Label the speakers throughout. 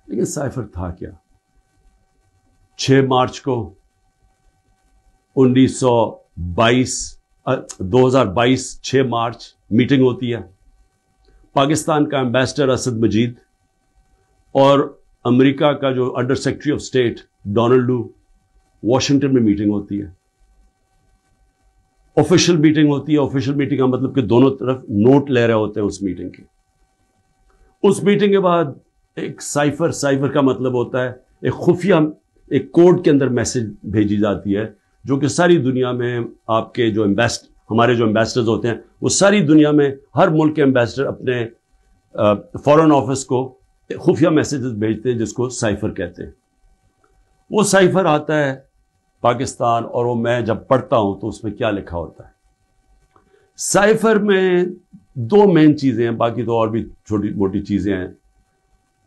Speaker 1: لیکن سائفر تھا کیا؟ 6 مارچ کو 2022 6 مارچ میٹنگ ہوتی ہے. پاکستان کا ایمبیسڈر اسد مجید اور امریکہ کا جو under secretary of state Donald Lu Washington میں میٹنگ ہوتی ہے. آفیشیل میٹنگ ہوتی ہے. آفیشیل میٹنگ کا مطلب کہ دونوں طرف نوٹ لے رہے ہوتے ہیں اس میٹنگ کے. اس میٹنگ کے بعد ایک سائفر کا مطلب ہوتا ہے ایک خفیہ ایک کوڈ کے اندر میسج بھیجی جاتی ہے جو کہ ساری دنیا میں آپ کے جو ہمارے جو ایمبیسڈرز ہوتے ہیں وہ ساری دنیا میں ہر ملک کے ایمبیسڈر اپنے فارن آفس کو خفیہ میسیجز بھیجتے ہیں جس کو سائفر کہتے ہیں. وہ سائفر آتا ہے پاکستان اور وہ میں جب پڑھتا ہوں تو اس میں کیا لکھا ہوتا ہے. سائفر میں 2 مین چیزیں ہیں, باقی تو اور بھی چھوٹی موٹی چیزیں ہیں.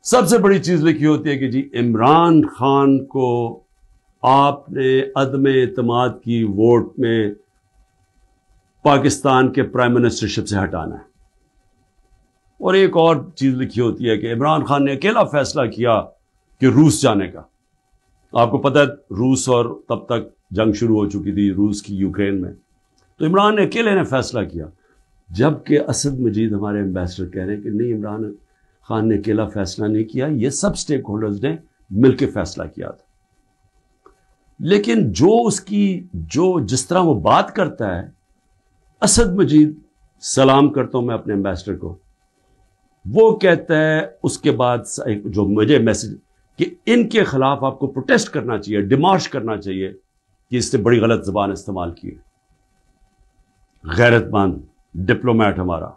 Speaker 1: سب سے بڑی چیز لکھی ہوتی ہے کہ جی عمران خان کو آپ نے عدم اعتماد کی ووٹ میں پاکستان کے پرائم منسٹرشپ سے ہٹانا ہے. اور ایک اور چیز لکھی ہوتی ہے کہ عمران خان نے اکیلا فیصلہ کیا کہ روس جانے کا. آپ کو پتہ ہے روس اور تب تک جنگ شروع ہو چکی تھی روس کی یوکرین میں, تو عمران نے اکیلے نے فیصلہ کیا. جبکہ اسد مجید ہمارے ایمبیسڈر کہہ رہے ہیں کہ نہیں, عمران خان نے اکیلا فیصلہ نہیں کیا, یہ سب سٹیک ہولڈرز نے مل کے فیصلہ کیا تھا. لیکن جس طرح وہ بات کرتا ہے, اسد مجید سلام کرتا ہوں میں اپنے ایمبیسڈر کو, وہ کہتا ہے اس کے بعد جو مجھے میسج کہ ان کے خلاف آپ کو پروٹیسٹ کرنا چاہیے, ڈیمارش کرنا چاہیے کہ اس نے بڑی غلط زبان استعمال کی ہے. غیرت مند ڈپلومیٹ ہمارا.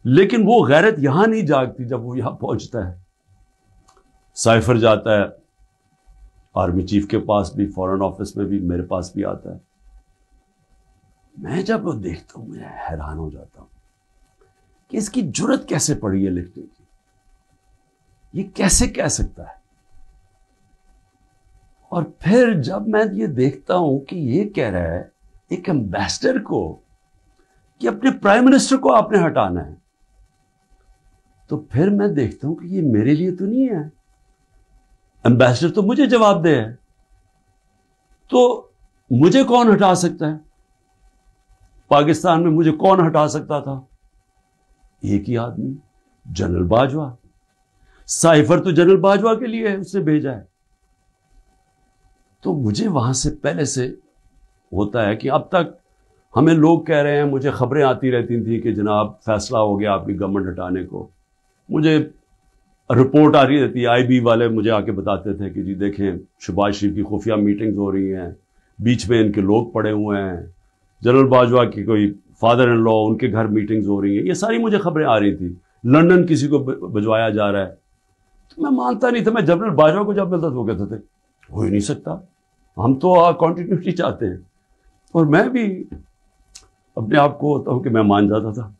Speaker 1: لیکن وہ غیرت یہاں نہیں جاگتی جب وہ یہاں پہنچتا ہے. سائفر جاتا ہے آرمی چیف کے پاس بھی, فورن آفس میں بھی, میرے پاس بھی آتا ہے. میں جب وہ دیکھتا ہوں میں حیران ہو جاتا ہوں کہ اس کی جرت کیسے پڑی ہے لکھنے کی. یہ کیسے کہہ سکتا ہے؟ اور پھر جب میں یہ دیکھتا ہوں کہ یہ کہہ رہا ہے ایک ایمبیسڈر کو کہ اپنے پرائم منسٹر کو آپ نے ہٹانا ہے, تو پھر میں دیکھتا ہوں کہ یہ میرے لیے تو نہیں ہے. ایمبیسڈر تو مجھے جواب دے ہے, تو مجھے کون ہٹا سکتا ہے؟ پاکستان میں مجھے کون ہٹا سکتا تھا؟ ایک ہی آدمی, جنرل باجوہ. سائفر تو جنرل باجوہ کے لیے ہے, اس نے بھیجا ہے. تو مجھے وہاں سے پہلے سے ہوتا ہے کہ اب تک ہمیں لوگ کہہ رہے ہیں, مجھے خبریں آتی رہتی تھیں کہ جناب فیصلہ ہو گیا آپ کی گورنمنٹ ہٹانے کو. مجھے رپورٹ آ رہی رہتی ہے, آئی بی والے مجھے آ کے بتاتے تھے کہ جی دیکھیں شہباز شریف کی خفیہ میٹنگز ہو رہی ہیں, بیچ میں ان کے لوگ پڑے ہوئے ہیں, جنرل باجوہ کی کوئی فادر ان لا ان کے گھر میٹنگز ہو رہی ہیں. یہ ساری مجھے خبریں آ رہی تھیں. لندن کسی کو بھجوایا جا رہا ہے. تو میں مانتا نہیں تھا. میں جنرل باجوہ کو جب ملتا تو وہ کہتے تھے ہو ہی نہیں سکتا, ہم تو کنٹینیوٹی چاہتے ہیں. اور میں بھی اپنے آپ کو ہوتا ہوں کہ میں مان جاتا تھا.